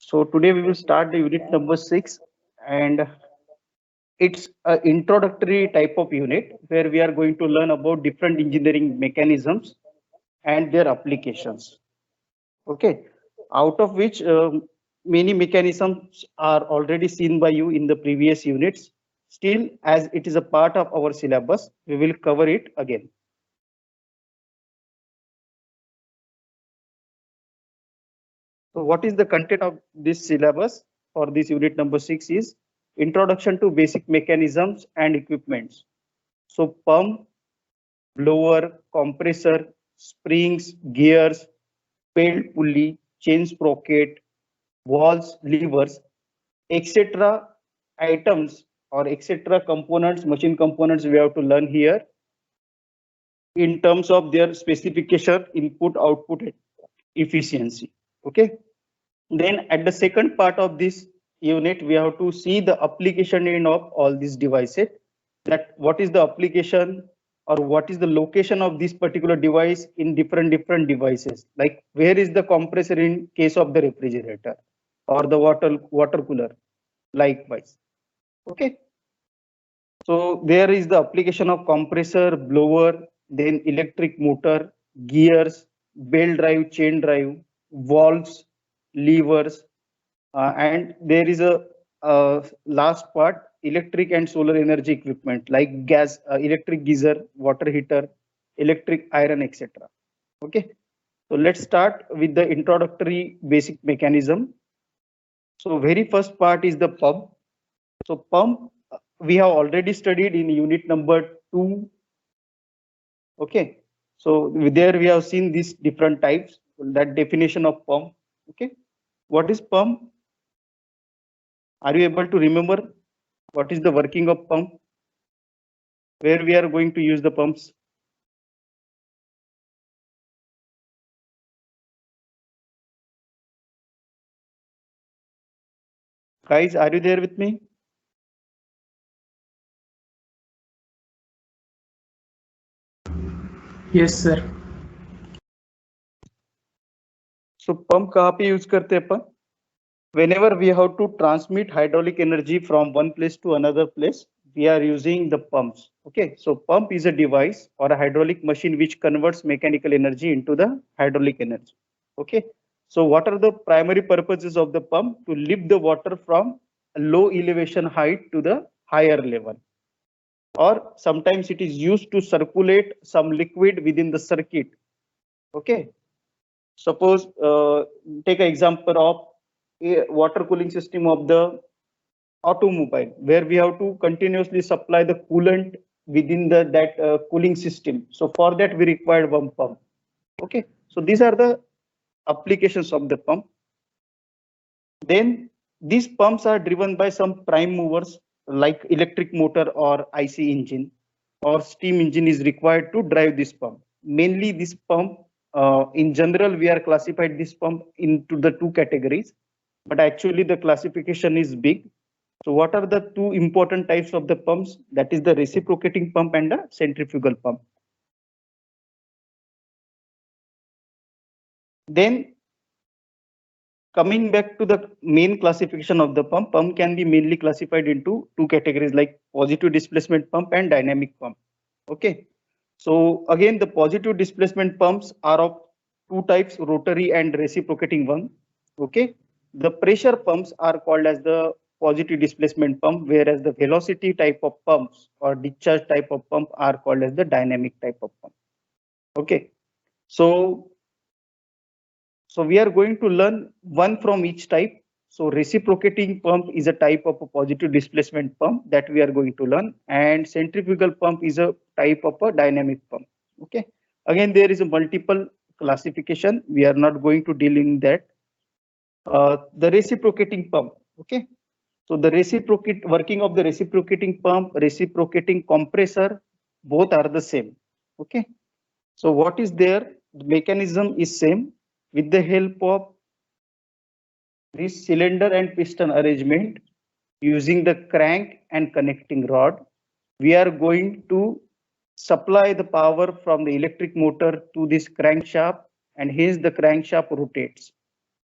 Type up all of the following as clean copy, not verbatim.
So today we will start the unit number 6, and it's an introductory type of unit where we are going to learn about different engineering mechanisms and their applications. Okay, out of which many mechanisms are already seen by you in the previous units. Still, as it is a part of our syllabus, we will cover it again. So what is the content of this syllabus for this unit number 6 is Introduction to Basic Mechanisms and Equipments. So pump, blower, compressor, springs, gears, belt pulley, chain sprocket, valves, levers, etc. items or etc. components, machine components we have to learn here in terms of their specification, input, output, efficiency. Okay. Then at the second part of this unit, we have to see the application end of all these devices. That what is the application or what is the location of this particular device in different devices. Like where is the compressor in case of the refrigerator or the water cooler. Likewise. Okay. So there is the application of compressor, blower, then electric motor, gears, belt drive, chain drive, valves, levers, and there is a last part, electric and solar energy equipment like gas, electric geyser, water heater, electric iron, etc. Okay, so let's start with the introductory basic mechanism. So very first part is the pump. So pump we have already studied in unit number 2. Okay, so there we have seen these different types, that definition of pump. Okay, what is pump? Are you able to remember what is the working of pump? Where we are going to use the pumps? Guys, are you there with me? Yes, sir. So pump कहाँ पे use करते हैं अपन? Whenever we have to transmit hydraulic energy from one place to another place, we are using the pumps. Okay, so pump is a device or a hydraulic machine which converts mechanical energy into the hydraulic energy. Okay, so what are the primary purposes of the pump? To lift the water from a low elevation height to the higher level, or sometimes it is used to circulate some liquid within the circuit. Okay, suppose take an example of a water cooling system of the automobile, where we have to continuously supply the coolant within the that cooling system. So for that we require one pump. Okay, so these are the applications of the pump. Then these pumps are driven by some prime movers like electric motor or IC engine or steam engine is required to drive this pump. Mainly this pump, in general, we are classified this pump into the two categories, but actually the classification is big. So what are the two important types of the pumps? That is the reciprocating pump and the centrifugal pump. Then coming back to the main classification of the pump, pump can be mainly classified into two categories like positive displacement pump and dynamic pump. Okay, so again the positive displacement pumps are of two types, rotary and reciprocating one. Okay, the pressure pumps are called as the positive displacement pump, whereas the velocity type of pumps or discharge type of pump are called as the dynamic type of pump. Okay, so we are going to learn one from each type. So reciprocating pump is a type of a positive displacement pump that we are going to learn, and centrifugal pump is a type of a dynamic pump. Okay. Again, there is a multiple classification. We are not going to deal in that. The reciprocating pump. Okay. So the reciprocate working of the reciprocating pump, reciprocating compressor, both are the same. Okay. So what is there? The mechanism is same. With the help of this cylinder and piston arrangement, using the crank and connecting rod, we are going to supply the power from the electric motor to this crankshaft, and hence the crankshaft rotates.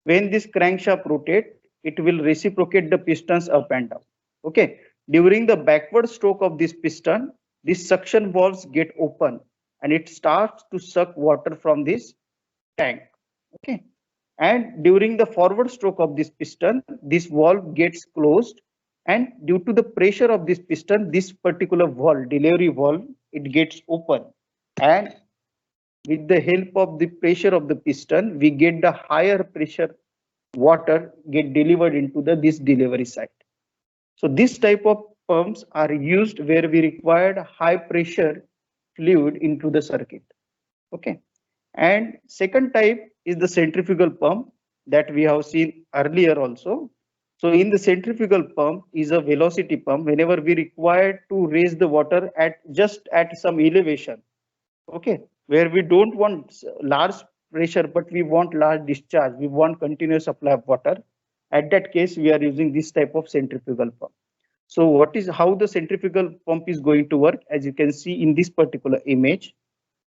When this crankshaft rotates, it will reciprocate the pistons up and down. Okay. During the backward stroke of this piston, these suction valves get open and it starts to suck water from this tank. Okay. And during the forward stroke of this piston, this valve gets closed, and due to the pressure of this piston, this particular valve, delivery valve, it gets open, and with the help of the pressure of the piston, we get the higher pressure water get delivered into the this delivery site. So this type of pumps are used where we required high pressure fluid into the circuit. Okay. And second type is the centrifugal pump that we have seen earlier also. So in the centrifugal pump is a velocity pump whenever we require to raise the water at just at some elevation. Okay, where we don't want large pressure, but we want large discharge. We want continuous supply of water. At that case, we are using this type of centrifugal pump. So what is how the centrifugal pump is going to work? As you can see in this particular image.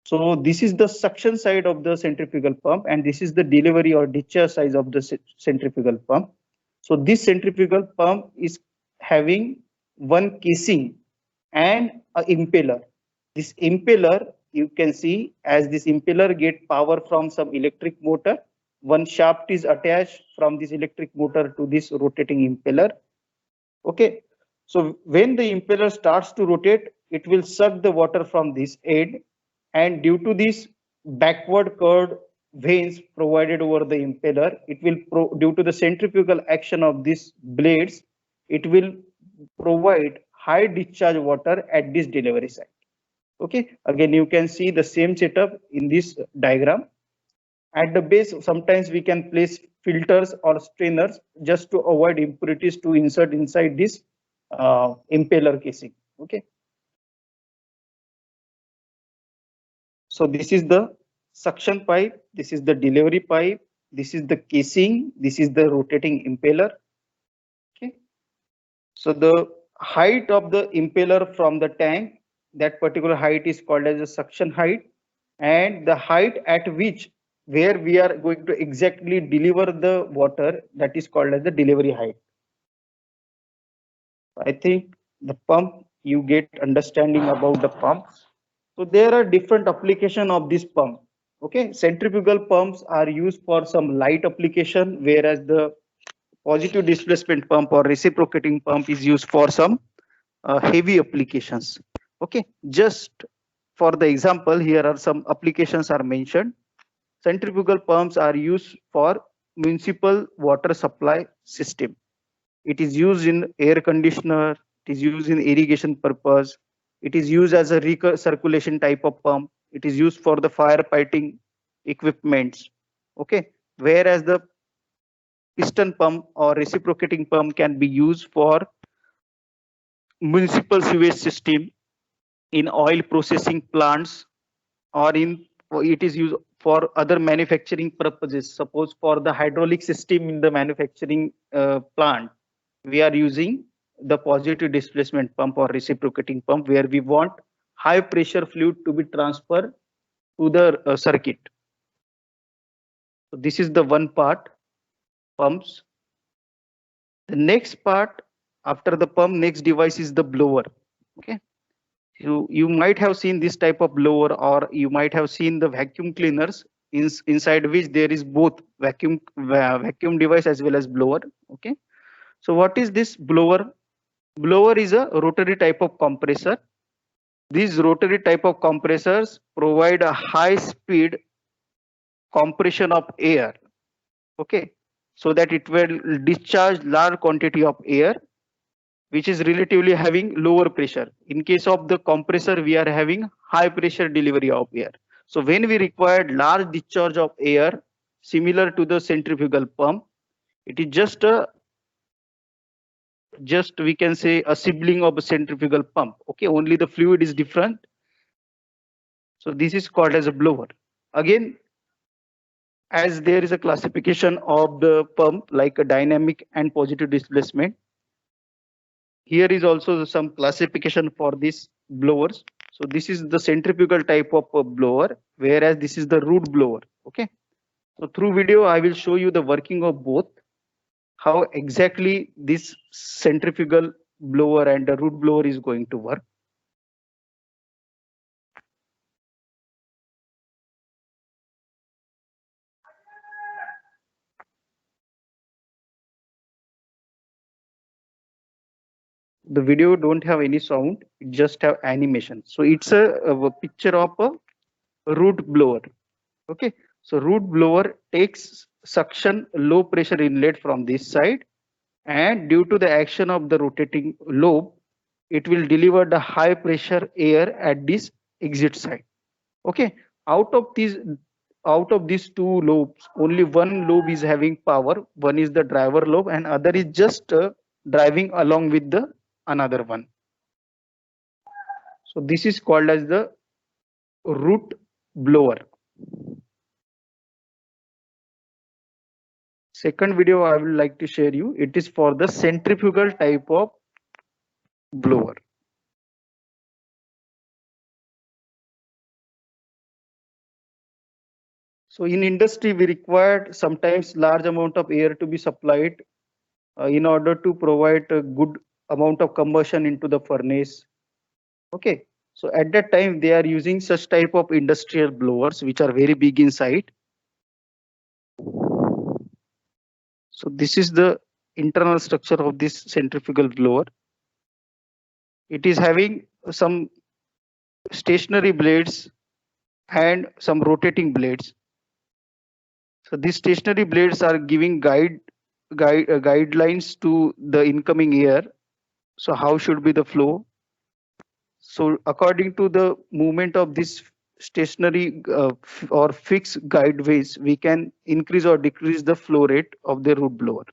So this is the suction side of the centrifugal pump, and this is the delivery or discharge side of the centrifugal pump. So this centrifugal pump is having one casing and a impeller. This impeller, you can see as this impeller get power from some electric motor. One shaft is attached from this electric motor to this rotating impeller. Okay, so when the impeller starts to rotate, it will suck the water from this end, and due to this backward curved vanes provided over the impeller, it will due to the centrifugal action of these blades, it will provide high discharge water at this delivery site. Okay, again you can see the same setup in this diagram. At the base, sometimes we can place filters or strainers just to avoid impurities to insert inside this impeller casing. Okay. So this is the suction pipe, this is the delivery pipe, this is the casing, this is the rotating impeller. Okay. So the height of the impeller from the tank, that particular height is called as a suction height, and the height at which where we are going to exactly deliver the water, that is called as the delivery height. I think the pump, you get understanding about the pump. So there are different application of this pump. Okay, centrifugal pumps are used for some light application, whereas the positive displacement pump or reciprocating pump is used for some heavy applications. Okay, just for the example, here are some applications are mentioned. Centrifugal pumps are used for municipal water supply system. It is used in air conditioner, it is used in irrigation purpose, it is used as a recirculation type of pump, it is used for the firefighting equipments. Okay, whereas the piston pump or reciprocating pump can be used for municipal sewage system, in oil processing plants, or it is used for other manufacturing purposes. Suppose for the hydraulic system in the manufacturing plant, we are using the positive displacement pump or reciprocating pump, where we want high pressure fluid to be transferred to the circuit. So this is the one part, pumps. The next part after the pump, next device is the blower. Okay, you might have seen this type of blower, or you might have seen the vacuum cleaners inside which there is both vacuum device as well as blower. Okay, so what is this blower? Blower is a rotary type of compressor. These rotary type of compressors provide a high speed compression of air. Okay, so that it will discharge large quantity of air, which is relatively having lower pressure. In case of the compressor, we are having high pressure delivery of air. So when we require large discharge of air, similar to the centrifugal pump, it is just we can say a sibling of a centrifugal pump. Okay, only the fluid is different. So this is called as a blower. Again, as there is a classification of the pump like a dynamic and positive displacement, here is also some classification for these blowers. So this is the centrifugal type of a blower, whereas this is the root blower. Okay, so through video I will show you the working of both. how exactly this centrifugal blower and the root blower is going to work. The video don't have any sound, it just have animation. So it's a picture of a root blower. Okay, so root blower takes suction low pressure inlet from this side, and due to the action of the rotating lobe, it will deliver the high pressure air at this exit side. Okay, out of these out of these two lobes, only one lobe is having power. One is the driver lobe, and other is just driving along with the another one. So this is called as the root blower. Second video I would like to share you. It is for the centrifugal type of blower. So in industry, we required sometimes large amount of air to be supplied in order to provide a good amount of combustion into the furnace. Okay. So at that time, they are using such type of industrial blowers, which are very big inside. So this is the internal structure of this centrifugal blower. It is having some stationary blades and some rotating blades. So these stationary blades are giving guidelines to the incoming air. So how should be the flow? So according to the movement of this stationary or fixed guideways, we can increase or decrease the flow rate of the root blower.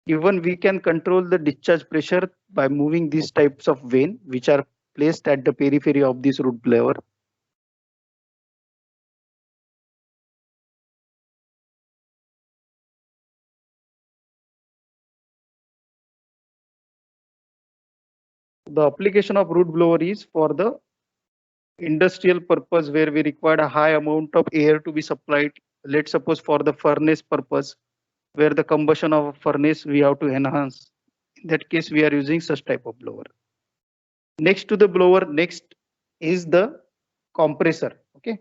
Even we can control the discharge pressure by moving these types of vane, which are placed at the periphery of this root blower. The application of root blower is for the industrial purpose where we require a high amount of air to be supplied. Let's suppose for the furnace purpose, where the combustion of a furnace we have to enhance. In that case, we are using such type of blower. Next to the blower, next is the compressor. Okay,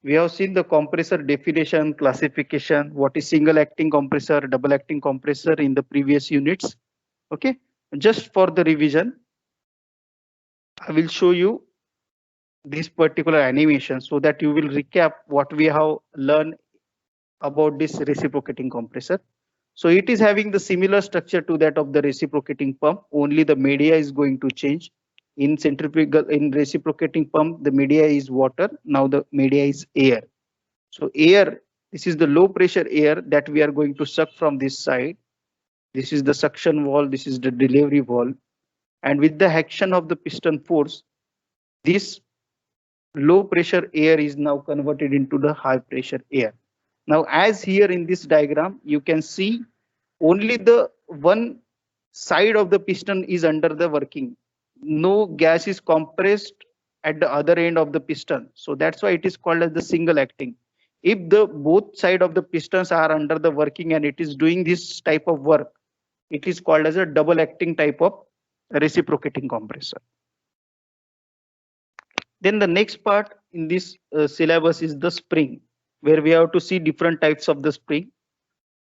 we have seen the compressor definition, classification, what is single acting compressor, double acting compressor in the previous units. Okay, just for the revision, I will show you this particular animation so that you will recap what we have learned about this reciprocating compressor. So it is having the similar structure to that of the reciprocating pump, only the media is going to change. In centrifugal, in reciprocating pump, the media is water, now the media is air. So air, this is the low pressure air that we are going to suck from this side. This is the suction valve, this is the delivery valve. And with the action of the piston force, this low pressure air is now converted into the high pressure air. Now, as here in this diagram, you can see only the one side of the piston is under the working. No gas is compressed at the other end of the piston. So that's why it is called as the single acting. If the both side of the pistons are under the working and it is doing this type of work, it is called as a double acting type of reciprocating compressor. Then the next part in this syllabus is the spring, where we have to see different types of the spring.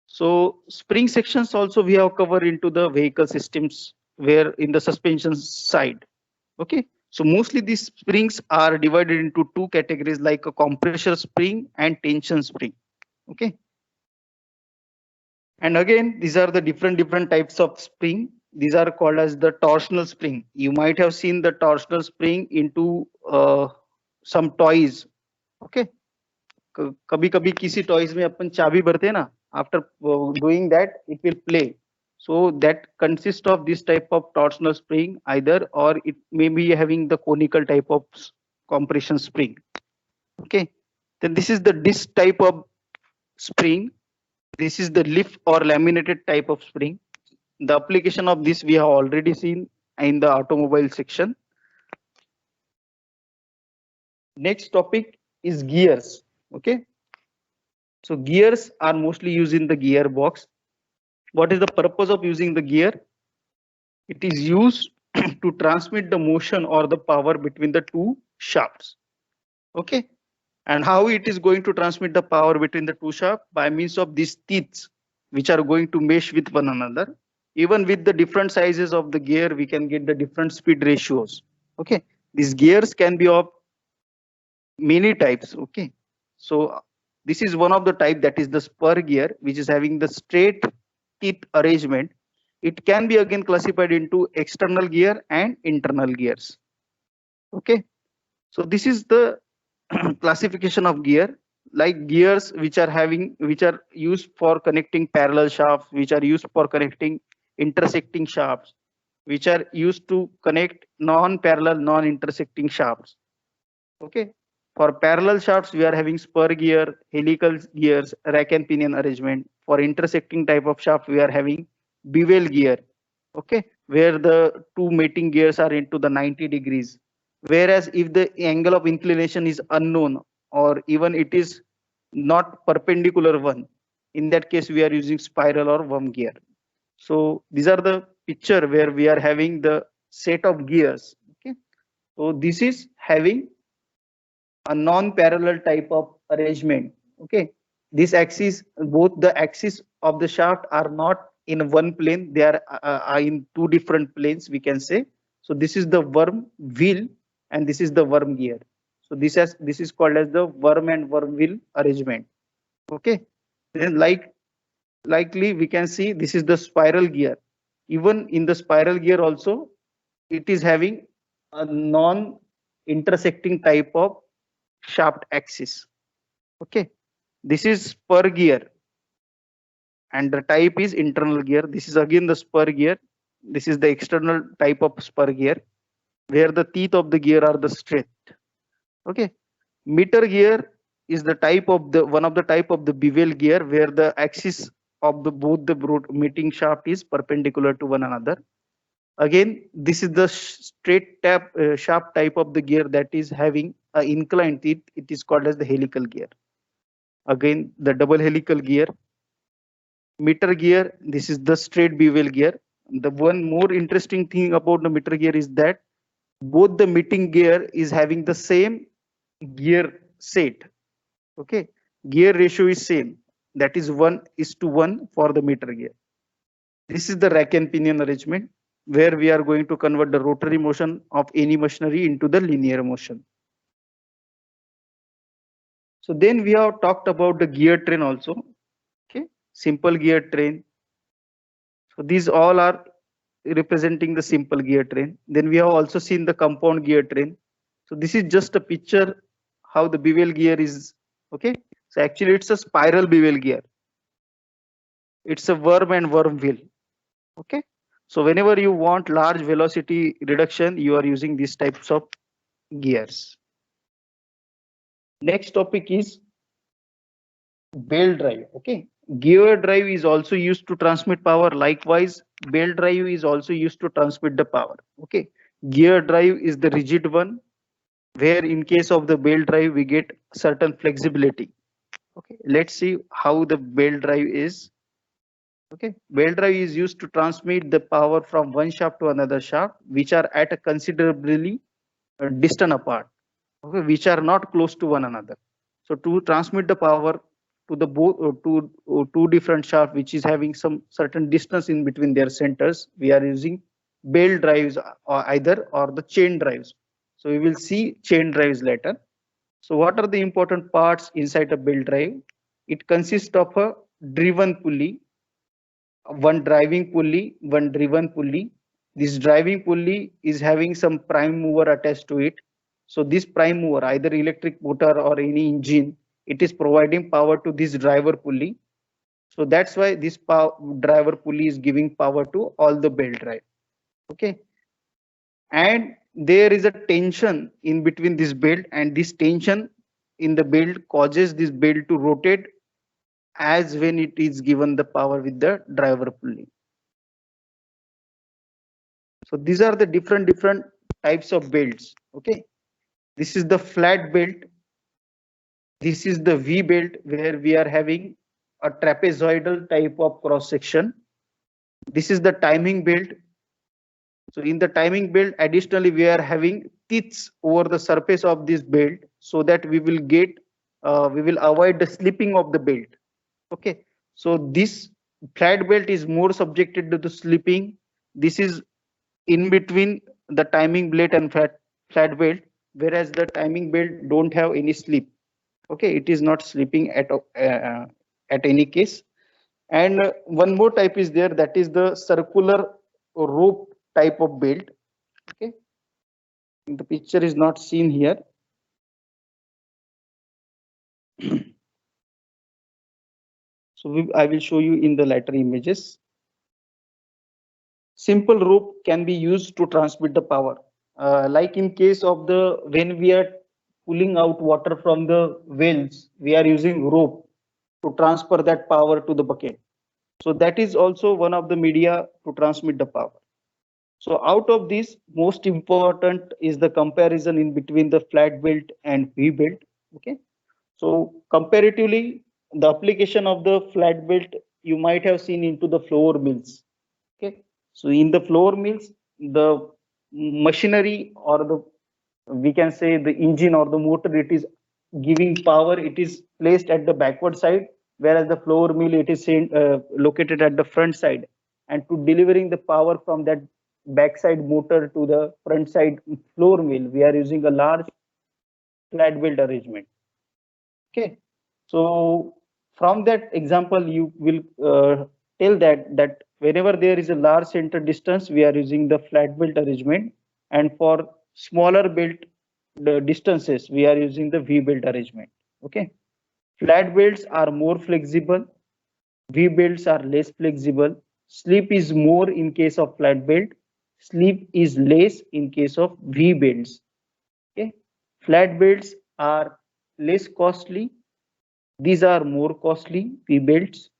So spring sections also we have covered into the vehicle systems where in the suspension side. Okay. So mostly these springs are divided into two categories like a compressor spring and tension spring. Okay. And again, these are the different types of spring. These are called as the torsional spring. You might have seen the torsional spring into some toys. Okay. कभी कभी किसी toys में अपन चाबी भरते हैं ना, after doing that it will play. So that consists of this type of torsional spring either, or it may be having the conical type of compression spring. Okay, then this is the disc type of spring. This is the lift or laminated type of spring. The application of this we have already seen in the automobile section. Next topic is gears. Okay, so gears are mostly used in the gearbox. What is the purpose of using the gear? It is used to transmit the motion or the power between the two shafts. Okay, and how it is going to transmit the power between the two shafts? By means of these teeth, which are going to mesh with one another. Even with the different sizes of the gear, we can get the different speed ratios. Okay, these gears can be of many types. Okay, so this is one of the type, that is the spur gear, which is having the straight teeth arrangement. It can be again classified into external gear and internal gears. Okay, so this is the classification of gear. Like gears which are used for connecting parallel shafts, which are used for connecting intersecting shafts, which are used to connect non-parallel non-intersecting shafts. Okay, for parallel shafts we are having spur gear, helical gears, rack and pinion arrangement. For intersecting type of shaft we are having bevel gear. Okay, where the two mating gears are into the 90 degrees. Whereas if the angle of inclination is unknown, or even it is not perpendicular one, in that case we are using spiral or worm gear. So these are the picture where we are having the set of gears. Okay, so this is having a non-parallel type of arrangement. Okay, this axis, both the axis of the shaft are not in one plane, they are in two different planes, we can say. So this is the worm wheel and this is the worm gear. So this is called as the worm and worm wheel arrangement. Okay, then likely we can see this is the spiral gear. Even in the spiral gear also, it is having a non intersecting type of shaft axis. Okay, this is spur gear and the type is internal gear. This is again the spur gear. This is the external type of spur gear where the teeth of the gear are the straight. Okay, meter gear is the type of the one of the type of the bevel gear where the axis of the both the meeting shaft is perpendicular to one another. Again, this is the straight shaft type of the gear that is having a inclined teeth. It is called as the helical gear. Again, the double helical gear. Meter gear, this is the straight bevel gear. The one more interesting thing about the meter gear is that both the meeting gear is having the same gear set. Okay, gear ratio is same. That is 1:1 for the meter gear. This is the rack and pinion arrangement where we are going to convert the rotary motion of any machinery into the linear motion. So then we have talked about the gear train also. Okay, simple gear train. So these all are representing the simple gear train. Then we have also seen the compound gear train. So this is just a picture how the bevel gear is. Okay, so actually it's a spiral bevel gear. It's a worm and worm wheel. Okay, so whenever you want large velocity reduction, you are using these types of gears. Next topic is belt drive. Okay, gear drive is also used to transmit power. Likewise, belt drive is also used to transmit the power. Okay, gear drive is the rigid one, where in case of the belt drive we get certain flexibility. Okay, let's see how the belt drive is. Okay, belt drive is used to transmit the power from one shaft to another shaft, which are at a considerably distant apart. Okay, which are not close to one another. So to transmit the power to the both two different shafts, which is having some certain distance in between their centers, we are using belt drives or either or the chain drives. So we will see chain drives later. So what are the important parts inside a belt drive? It consists of a driven pulley, one driving pulley, one driven pulley. This driving pulley is having some prime mover attached to it. So this prime mover, either electric motor or any engine, it is providing power to this driver pulley. So that's why this driver pulley is giving power to all the belt drive. Okay, and there is a tension in between this belt, and this tension in the belt causes this belt to rotate as when it is given the power with the driver pulley. So these are the different types of belts. Okay, This is the flat belt. This is the V belt where we are having a trapezoidal type of cross section. This is the timing belt. So in the timing belt, additionally, we are having teeth over the surface of this belt so that we will avoid the slipping of the belt. Okay. So this flat belt is more subjected to the slipping. This is in between the timing belt and flat belt, whereas the timing belt don't have any slip. Okay, it is not slipping at any case. And one more type is there, that is the circular rope type of belt. Okay, the picture is not seen here. So I will show you in the later images. Simple rope can be used to transmit the power. Like in case of the when we are pulling out water from the wells, we are using rope to transfer that power to the bucket. So that is also one of the media to transmit the power. So out of this, most important is the comparison in between the flat belt and V belt. Okay. So comparatively, the application of the flat belt you might have seen into the flour mills. Okay. So in the flour mills, the machinery or the we can say the engine or the motor, it is giving power, it is placed at the backward side, whereas the flour mill it is located at the front side, and to delivering the power from that backside motor to the front side flour mill, we are using a large flat belt arrangement. Okay, so from that example you will tell that whenever there is a large center distance, we are using the flat belt arrangement, and for smaller belt the distances, we are using the V belt arrangement. Okay, flat belts are more flexible, V belts are less flexible. Slip is more in case of flat belt, slip is less in case of V belts. Okay, flat belts are less costly, these are more costly, V belts.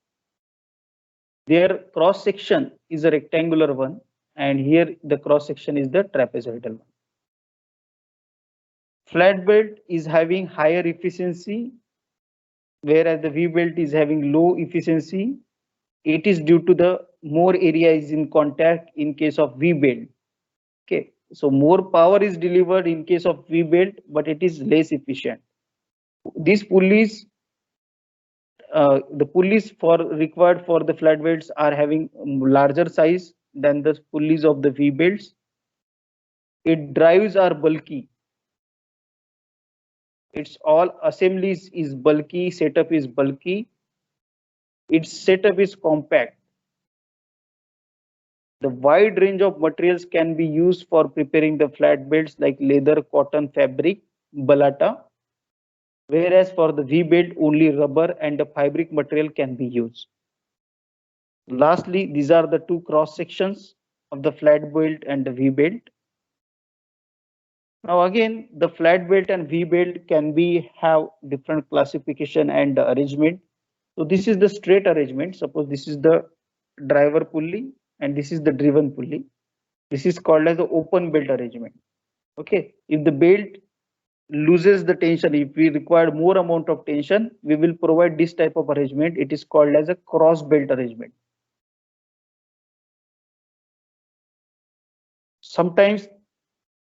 Their cross section is a rectangular one, and here the cross section is the trapezoidal one. Flat belt is having higher efficiency, whereas the V belt is having low efficiency. It is due to the more area is in contact in case of V belt. Okay, so more power is delivered in case of V belt, but it is less efficient. These pulleys, the pulleys for required for the flat belts are having larger size than the pulleys of the V belts. Its drives are bulky. Its all assemblies is bulky, setup is bulky. Its setup is compact. The wide range of materials can be used for preparing the flat belts like leather, cotton, fabric, balata. Whereas for the V belt, only rubber and the fabric material can be used. Lastly, these are the two cross sections of the flat belt and the V belt. Now again, the flat belt and V belt can be have different classification and arrangement. So this is the straight arrangement. Suppose this is the driver pulley and this is the driven pulley. This is called as the open belt arrangement. Okay, if the belt loses the tension, if we require more amount of tension, we will provide this type of arrangement. It is called as a cross belt arrangement. Sometimes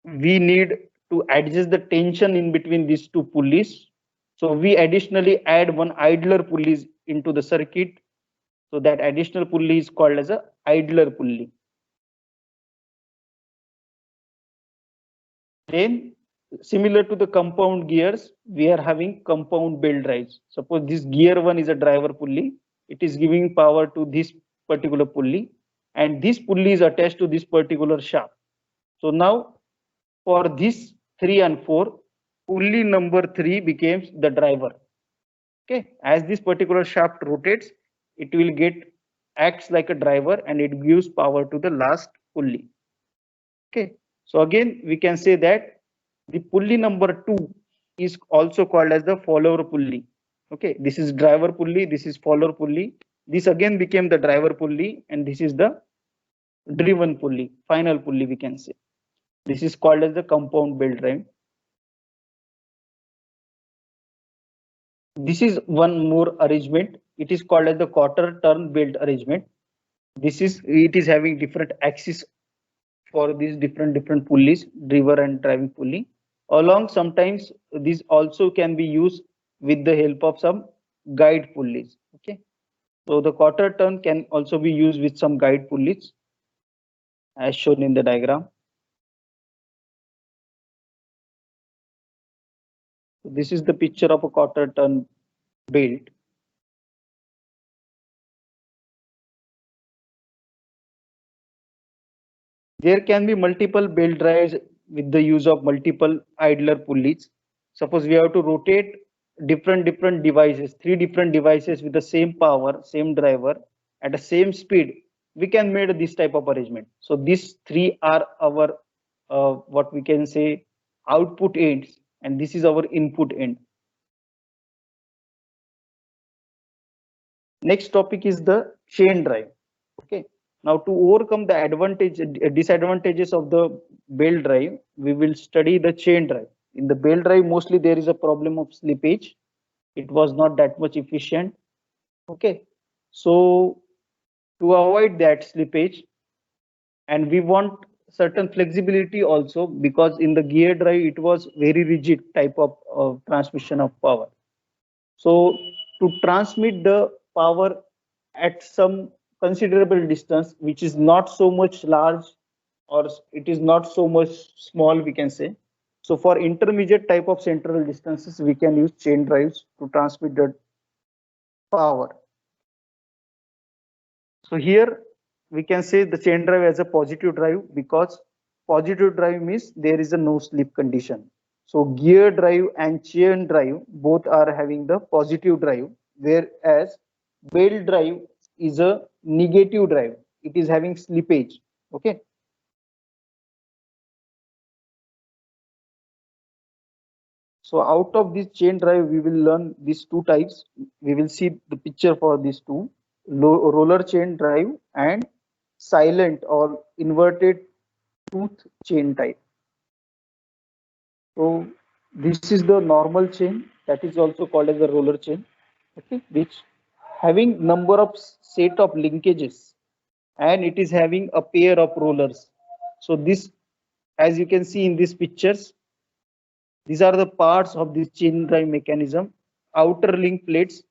we need to adjust the tension in between these two pulleys. So we additionally add one idler pulleys into the circuit. So that additional pulley is called as a idler pulley. Then similar to the compound gears, we are having compound belt drives. Suppose this gear one is a driver pulley. It is giving power to this particular pulley, and this pulley is attached to this particular shaft. So now for this 3 and 4, pulley number 3 becomes the driver. Okay, as this particular shaft rotates, it will acts like a driver and it gives power to the last pulley. Okay, so again we can say that the pulley number 2 is also called as the follower pulley. Okay, this is driver pulley, this is follower pulley. This again became the driver pulley, and this is the driven pulley, final pulley we can say. This is called as the compound belt drive. This is one more arrangement. It is called as the quarter turn belt arrangement. It is having different axes for these different pulleys, driver and driving pulley. Along sometimes these also can be used with the help of some guide pulleys. Okay, so the quarter turn can also be used with some guide pulleys as shown in the diagram. So this is the picture of a quarter turn belt. There can be multiple belt drives with the use of multiple idler pulleys. Suppose we have to rotate different devices, three different devices with the same power, same driver at the same speed. We can make this type of arrangement. So these three are our what we can say output ends, and this is our input end. Next topic is the chain drive. Okay. Now to overcome the disadvantages of the belt drive, we will study the chain drive. In the belt drive, mostly there is a problem of slippage. It was not that much efficient. Okay. So to avoid that slippage, and we want certain flexibility also, because in the gear drive it was very rigid type of transmission of power. So to transmit the power at some considerable distance, which is not so much large or it is not so much small, we can say. So for intermediate type of central distances, we can use chain drives to transmit the power. So here we can say the chain drive as a positive drive, because positive drive means there is a no slip condition. So gear drive and chain drive both are having the positive drive, whereas belt drive is a negative drive. It is having slippage. Okay. So out of this chain drive, we will learn these two types. We will see the picture for these two: roller chain drive and silent or inverted tooth chain type. So this is the normal chain, that is also called as the roller chain. Okay, which having number of set of linkages, and it is having a pair of rollers. So this, as you can see in these pictures, these are the parts of this chain drive mechanism. Outer link plates,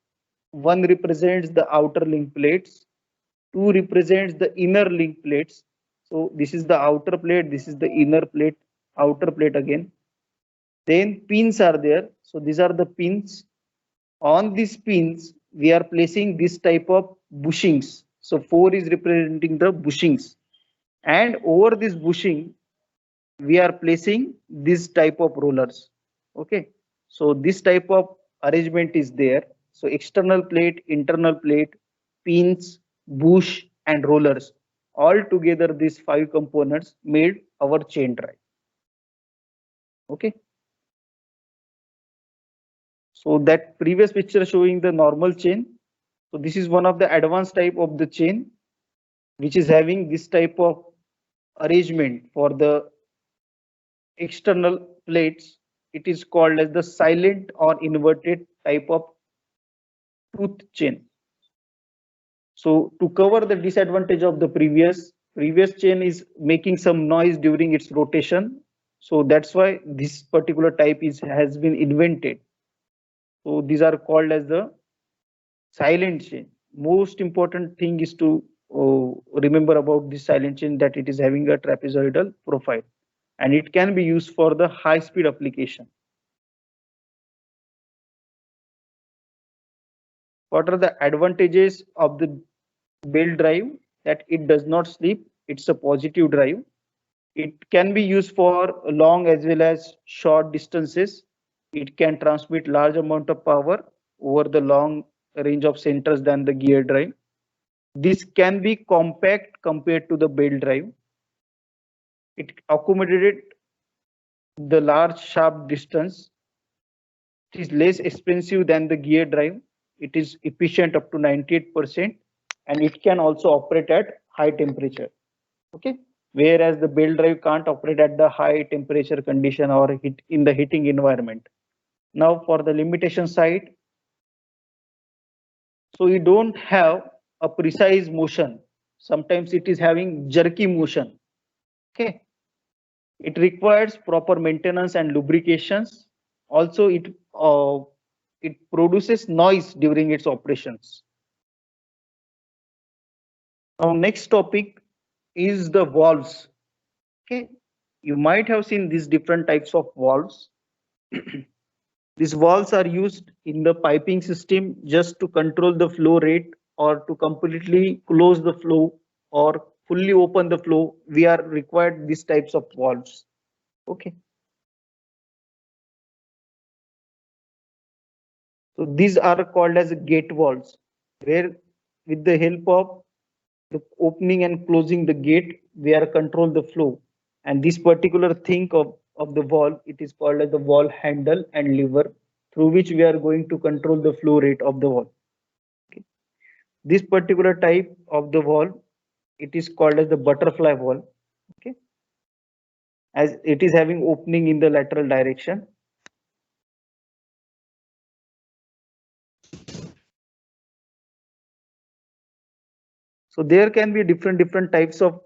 one represents the outer link plates, two represents the inner link plates. So this is the outer plate, this is the inner plate, outer plate again. Then pins are there. So these are the pins. On these pins, we are placing this type of bushings. So 4 is representing the bushings. And over this bushing, we are placing this type of rollers. Okay. So this type of arrangement is there. So external plate, internal plate, pins, bush, and rollers. All together, these 5 components made our chain drive. Okay. So that previous picture showing the normal chain. So this is one of the advanced type of the chain, which is having this type of arrangement for the external plates. It is called as the silent or inverted type of tooth chain. So to cover the disadvantage of the previous chain is making some noise during its rotation. So that's why this particular type has been invented. So these are called as the silent chain. Most important thing is to remember about this silent chain, that it is having a trapezoidal profile, and it can be used for the high speed application. What are the advantages of the belt drive? That it does not slip, it's a positive drive. It can be used for long as well as short distances. It can transmit large amount of power over the long range of centers than the gear drive. This can be compact compared to the belt drive. It accommodated the large sharp distance. It is less expensive than the gear drive. It is efficient up to 98%, and it can also operate at high temperature. Okay, whereas the belt drive can't operate at the high temperature condition or in the heating environment. Now for the limitation side, So you don't have a precise motion. Sometimes it is having jerky motion. Okay. It requires proper maintenance and lubrications. Also, it produces noise during its operations. Now, next topic is the valves. Okay, you might have seen these different types of valves. These valves are used in the piping system just to control the flow rate or to completely close the flow or fully open the flow. We are required these types of valves. Okay. So these are called as gate valves, where with the help of the opening and closing the gate, we are control the flow. And this particular thing of the valve, it is called as the valve handle and lever, through which we are going to control the flow rate of the valve. Okay. This particular type of the valve, it is called as the butterfly valve. Okay, as it is having opening in the lateral direction. So there can be different types of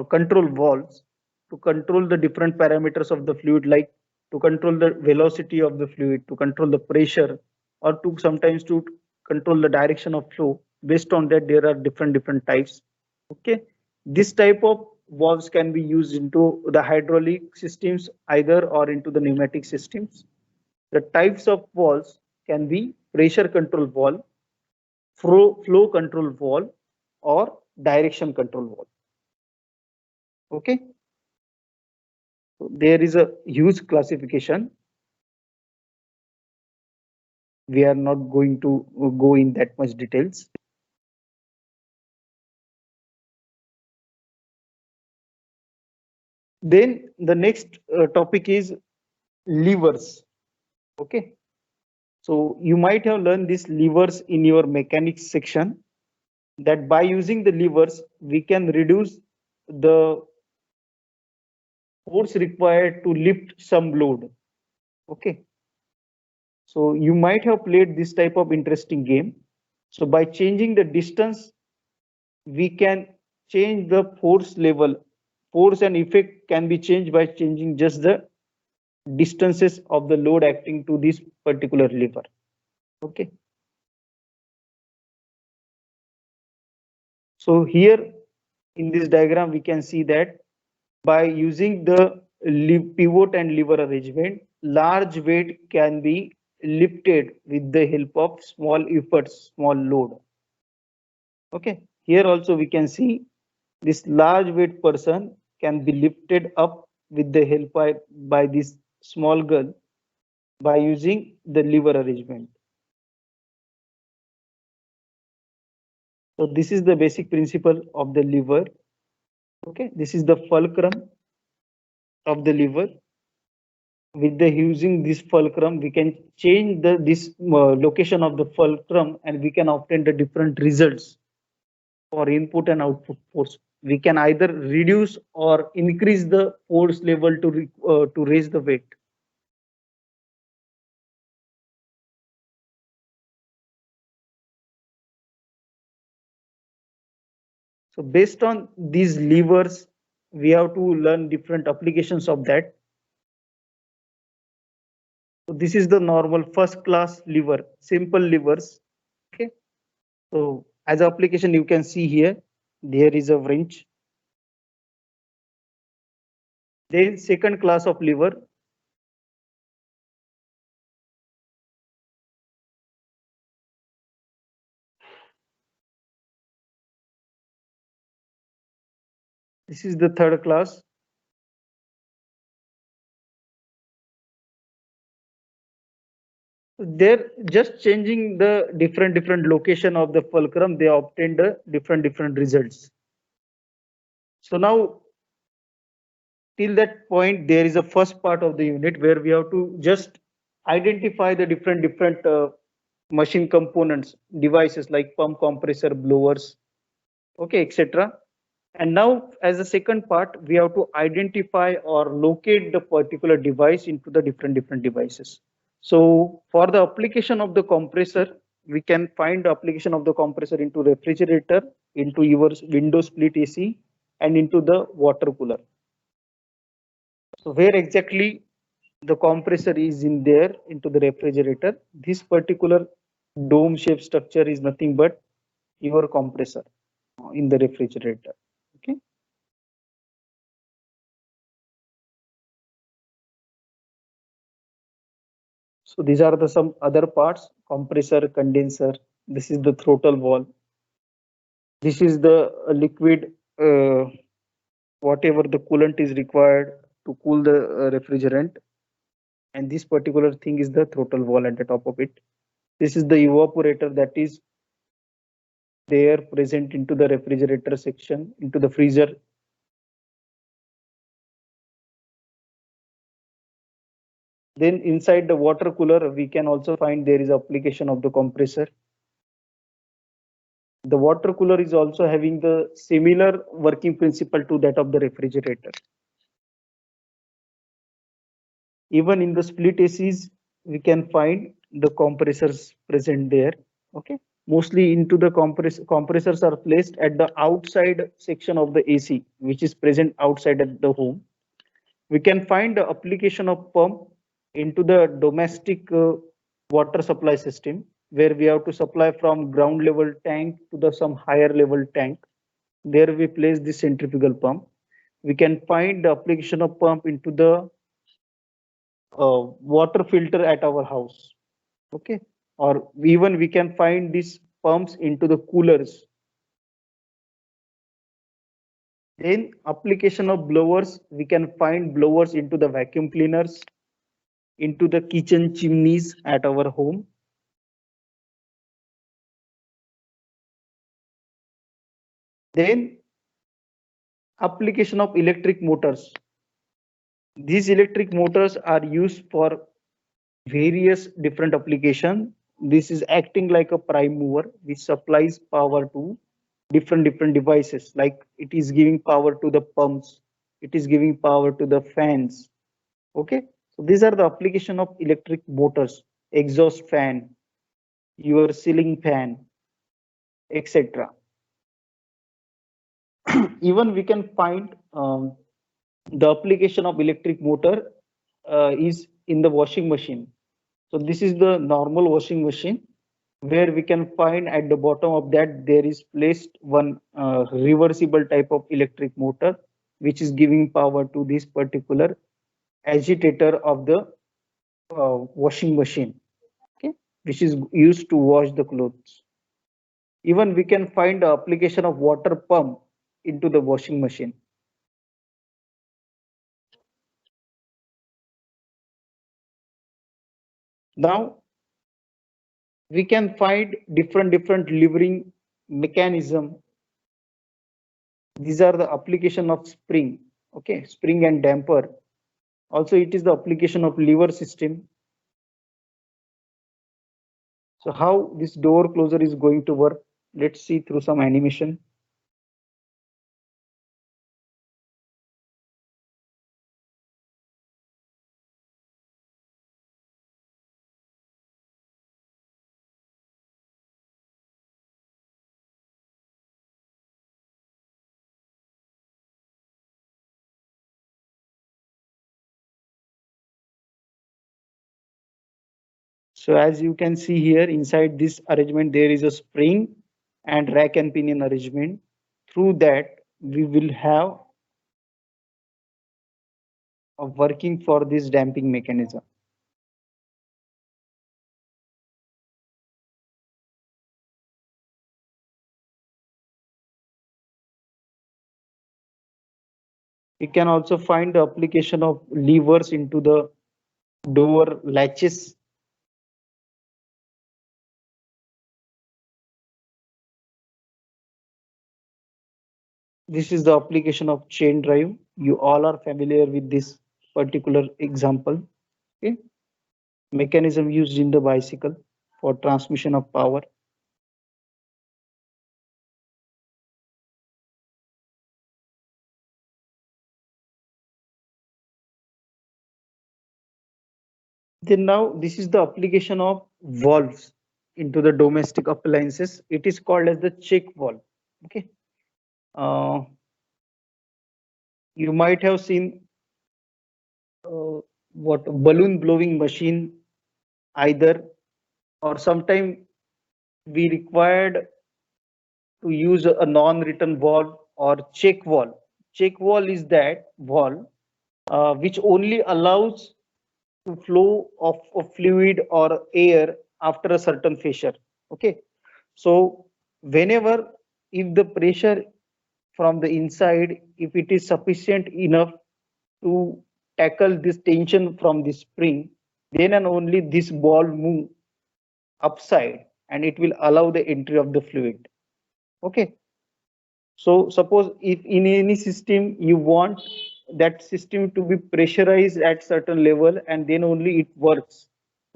control valves to control the different parameters of the fluid, like to control the velocity of the fluid, to control the pressure, or to sometimes to control the direction of flow. Based on that, there are different types. Okay, this type of valves can be used into the hydraulic systems either or into the pneumatic systems. The types of valves can be pressure control valve, flow control valve, or direction control valve. Okay, so there is a huge classification. We are not going to go in that much details. Then the next topic is levers. Okay, so you might have learned these levers in your mechanics section, that by using the levers we can reduce the force required to lift some load. Okay, so you might have played this type of interesting game. So by changing the distance, we can change the force level. Force and effect can be changed by changing just the distances of the load acting to this particular lever. Okay. So here in this diagram, we can see that by using the pivot and lever arrangement, large weight can be lifted with the help of small efforts, small load. Okay. Here also we can see this large weight person can be lifted up with the help by this small girl by using the lever arrangement. So this is the basic principle of the lever. Okay, this is the fulcrum of the lever. With the using this fulcrum, we can change the this location of the fulcrum, and we can obtain the different results for input and output force. We can either reduce or increase the force level to raise the weight. So based on these levers, we have to learn different applications of that. So this is the normal first class lever, simple levers. Okay. So as application, you can see here, there is a wrench. Then second class of lever. This is the third class. They're just changing the different location of the fulcrum. They obtained the different results. So now till that point, there is a first part of the unit where we have to just identify the different machine components, devices like pump, compressor, blowers, okay, etc. And now as a second part, we have to identify or locate the particular device into the different devices. So for the application of the compressor, we can find the application of the compressor into refrigerator, into your window split AC, and into the water cooler. So where exactly the compressor is in there into the refrigerator, this particular dome shaped structure is nothing but your compressor in the refrigerator. Okay. So these are the some other parts: compressor, condenser. This is the throttle valve. This is the liquid, whatever the coolant is required to cool the refrigerant. And this particular thing is the throttle valve at the top of it. This is the evaporator that is there present into the refrigerator section, into the freezer. Then inside the water cooler, we can also find there is application of the compressor. The water cooler is also having the similar working principle to that of the refrigerator. Even in the split ACs, we can find the compressors present there. Okay. Mostly into the compressors are placed at the outside section of the AC, which is present outside at the home. We can find the application of pump into the domestic water supply system, where we have to supply from ground level tank to the some higher level tank. There we place the centrifugal pump. We can find the application of pump into the water filter at our house. Okay. Or even we can find these pumps into the coolers. Then application of blowers, we can find blowers into the vacuum cleaners, into the kitchen chimneys at our home. Then application of electric motors. These electric motors are used for various different applications. This is acting like a prime mover which supplies power to different devices, like it is giving power to the pumps, it is giving power to the fans. Okay, so these are the application of electric motors: exhaust fan, your ceiling fan, etc. Even we can find the application of electric motor is in the washing machine. So this is the normal washing machine, where we can find at the bottom of that there is placed one reversible type of electric motor, which is giving power to this particular agitator of the washing machine. Okay, which is used to wash the clothes. Even we can find the application of water pump into the washing machine. Now we can find different levering mechanism. These are the application of spring. Okay, spring and damper. Also, it is the application of lever system. So how this door closer is going to work? Let's see through some animation. So as you can see here, inside this arrangement, there is a spring and rack and pinion arrangement. Through that, we will have a working for this damping mechanism. We can also find the application of levers into the door latches. This is the application of chain drive. You all are familiar with this particular example. Okay. Mechanism used in the bicycle for transmission of power. Then now this is the application of valves into the domestic appliances. It is called as the check valve. Okay. Uh, you might have seen what balloon blowing machine either, or sometime we required to use a non-written valve or check valve. Check valve is that valve which only allows to flow of fluid or air after a certain pressure. Okay, so whenever if the pressure from the inside, if it is sufficient enough to tackle this tension from the spring, then and only this ball move upside and it will allow the entry of the fluid. Okay, so suppose if in any system you want that system to be pressurized at certain level and then only it works.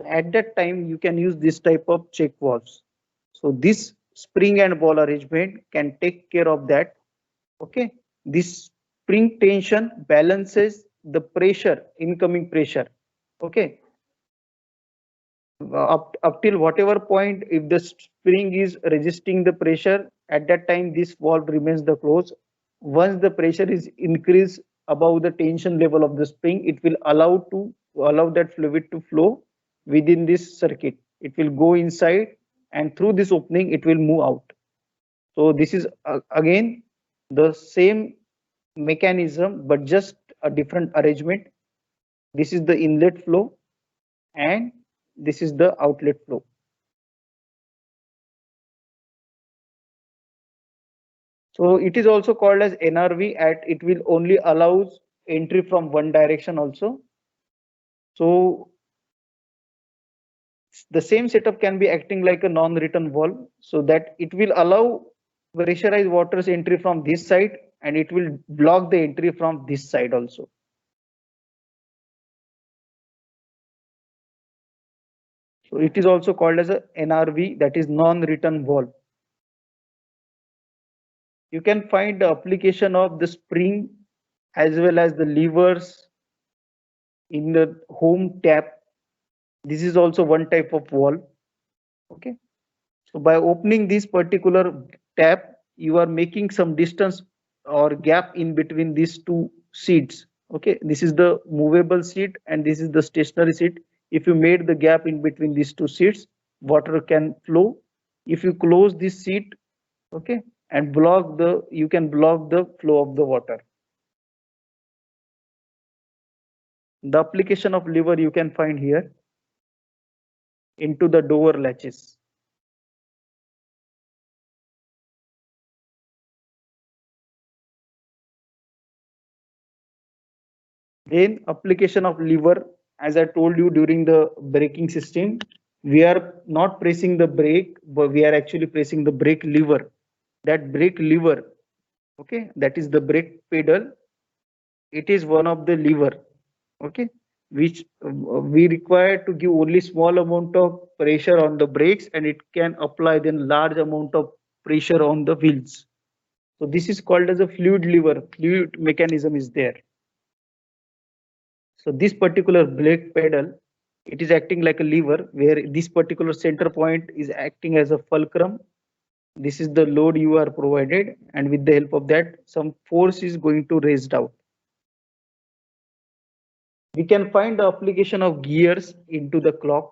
At that time you can use this type of check valves. So this spring and ball arrangement can take care of that. Okay, this spring tension balances the pressure, incoming pressure. Okay, up till whatever point, if the spring is resisting the pressure, at that time this valve remains the close. Once the pressure is increased above the tension level of the spring, it will allow that fluid to flow within this circuit. It will go inside and through this opening it will move out. So this is again the same mechanism but just a different arrangement. This is the inlet flow and this is the outlet flow. So it is also called as NRV, at it will only allows entry from one direction also. So the same setup can be acting like a non-return valve, so that it will allow pressurized water's entry from this side and it will block the entry from this side also. So it is also called as a NRV, that is non-return valve. You can find the application of the spring as well as the levers in the home tap. This is also one type of valve. Okay, so by opening this particular tap, you are making some distance or gap in between these two seats. Okay, this is the movable seat and this is the stationary seat. If you made the gap in between these two seats, water can flow. If you close this seat, okay, and you can block the flow of the water. The application of lever you can find here into the door latches. Then application of lever, as I told you during the braking system, we are not pressing the brake, but we are actually pressing the brake lever. That brake lever, okay, that is the brake pedal. It is one of the lever, okay, which we require to give only small amount of pressure on the brakes and it can apply then large amount of pressure on the wheels. So this is called as a fluid lever. Fluid mechanism is there. So this particular brake pedal, it is acting like a lever where this particular center point is acting as a fulcrum. This is the load you are provided, and with the help of that, some force is going to raised out. We can find the application of gears into the clock.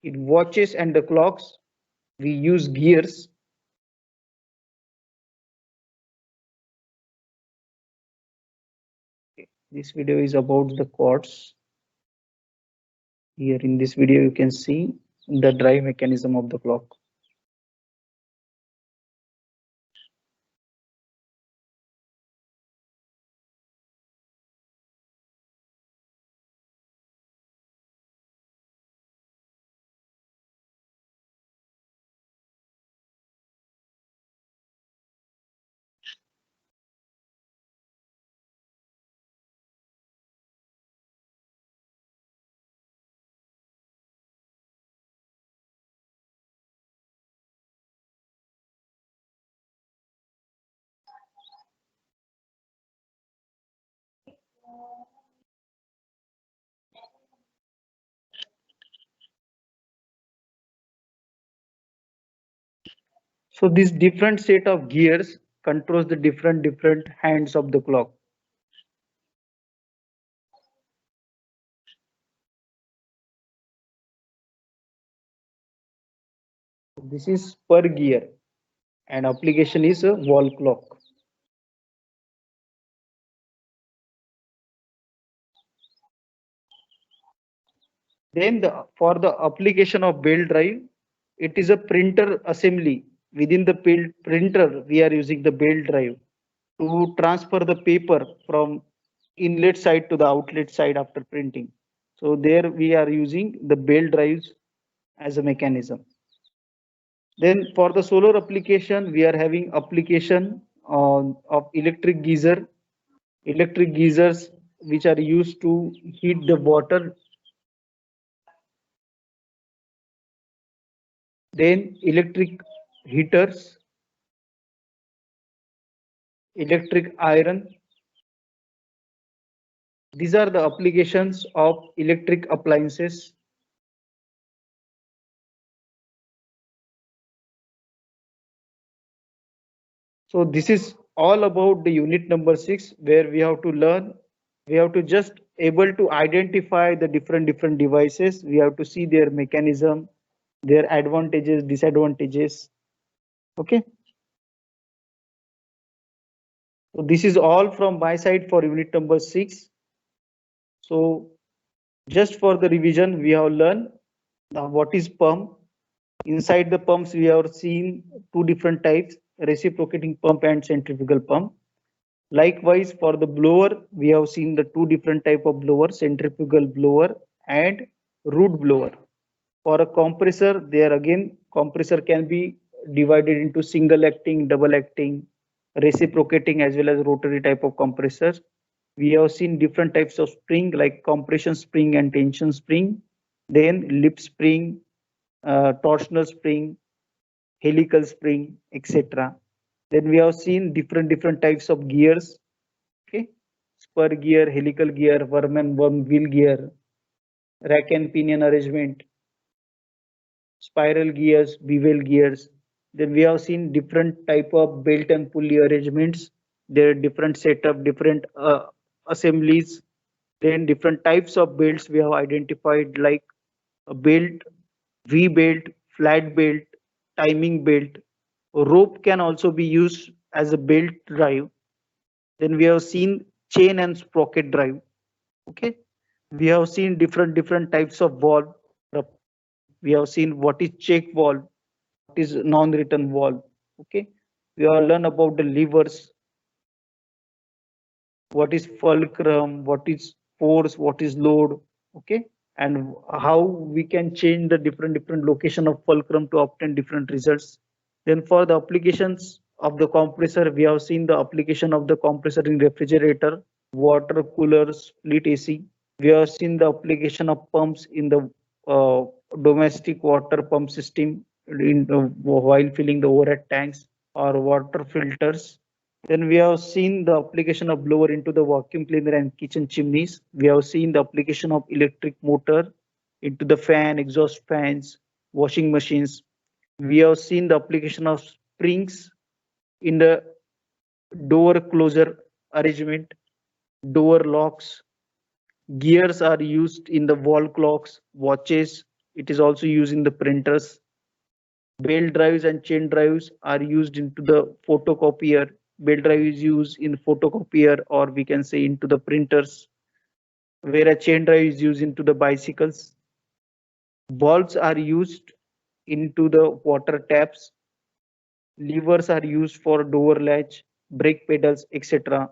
In watches and the clocks, we use gears. This video is about the quartz. Here in this video, you can see the drive mechanism of the clock. So this different set of gears controls the different hands of the clock. This is per gear and application is a wall clock. Then for the application of belt drive, it is a printer assembly. Within the printer, we are using the belt drive to transfer the paper from inlet side to the outlet side after printing. So there we are using the belt drives as a mechanism. Then for the solar application, we are having application of electric geyser, electric geysers which are used to heat the water. Then electric heaters, electric iron. These are the applications of electric appliances. So this is all about the unit number 6, where we have to learn, we have to just able to identify the different devices. We have to see their mechanism, their advantages, disadvantages. Okay. So this is all from my side for unit number 6. So just for the revision, we have learned what is pump. Inside the pumps, we have seen two different types, reciprocating pump and centrifugal pump. Likewise, for the blower, we have seen the two different type of blower, centrifugal blower and root blower. For a compressor, there again, compressor can be divided into single acting, double acting, reciprocating as well as rotary type of compressors. We have seen different types of spring like compression spring and tension spring, then lip spring, torsional spring, helical spring, etc. Then we have seen different types of gears. Okay, spur gear, helical gear, worm and worm wheel gear, rack and pinion arrangement, spiral gears, bevel gears. Then we have seen different type of belt and pulley arrangements. There are different setup, different assemblies. Then different types of belts we have identified like a belt, V belt, flat belt, timing belt. Rope can also be used as a belt drive. Then we have seen chain and sprocket drive. Okay. We have seen different types of valve. We have seen what is check valve, what is non-return valve. Okay. We have learned about the levers, what is fulcrum, what is force, what is load. Okay. And how we can change the different location of fulcrum to obtain different results. Then for the applications of the compressor, we have seen the application of the compressor in refrigerator, water coolers, split AC. We have seen the application of pumps in the uh, domestic water pump system while filling the overhead tanks or water filters. Then we have seen the application of blower into the vacuum cleaner and kitchen chimneys. We have seen the application of electric motor into the fan, exhaust fans, washing machines. We have seen the application of springs in the door closure arrangement, door locks. Gears are used in the wall clocks, watches. It is also used in the printers. Belt drives and chain drives are used into the photocopier. Belt drive is used in photocopier, or we can say into the printers, where a chain drive is used into the bicycles. Valves are used into the water taps. Levers are used for door latch, brake pedals, etc.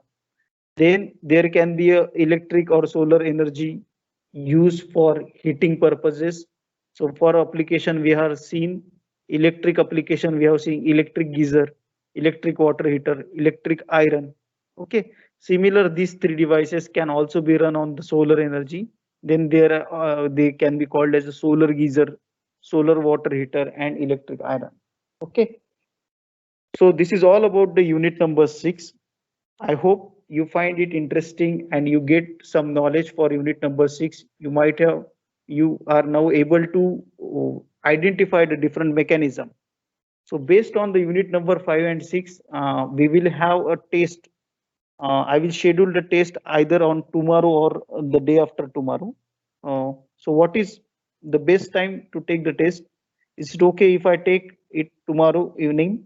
Then there can be a electric or solar energy used for heating purposes. So for application, we have seen electric application, we have seen electric geyser, electric water heater, electric iron. Okay, similar these three devices can also be run on the solar energy. Then there they can be called as a solar geyser, solar water heater, and electric iron. Okay, so this is all about the unit number 6. I hope you find it interesting and you get some knowledge for unit number 6. You are now able to identify the different mechanism. So based on the unit number 5 and 6, we will have a test. I will schedule the test either on tomorrow or the day after tomorrow. So what is the best time to take the test? Is it okay if I take it tomorrow evening?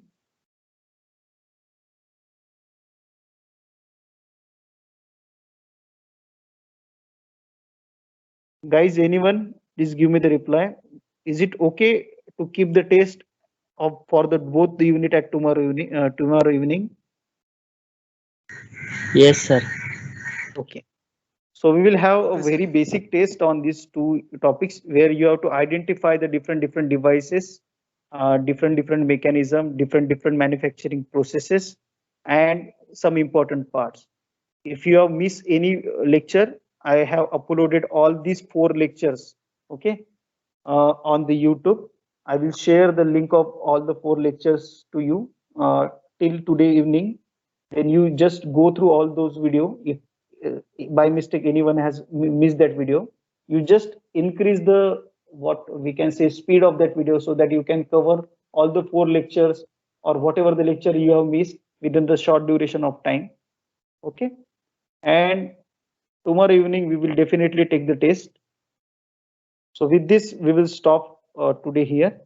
Guys, anyone, please give me the reply. Is it okay to keep the test of for the both the unit at tomorrow evening? Tomorrow evening. Yes, sir. Okay. So we will have a very basic test on these two topics where you have to identify the different devices, different mechanism, different manufacturing processes, and some important parts. If you have missed any lecture, I have uploaded all these 4 lectures. Okay, on the YouTube. I will share the link of all the 4 lectures to you till today evening. Then you just go through all those video. If by mistake anyone has missed that video, you just increase the what we can say speed of that video so that you can cover all the 4 lectures or whatever the lecture you have missed within the short duration of time. Okay, and tomorrow evening we will definitely take the test. So with this, we will stop today here.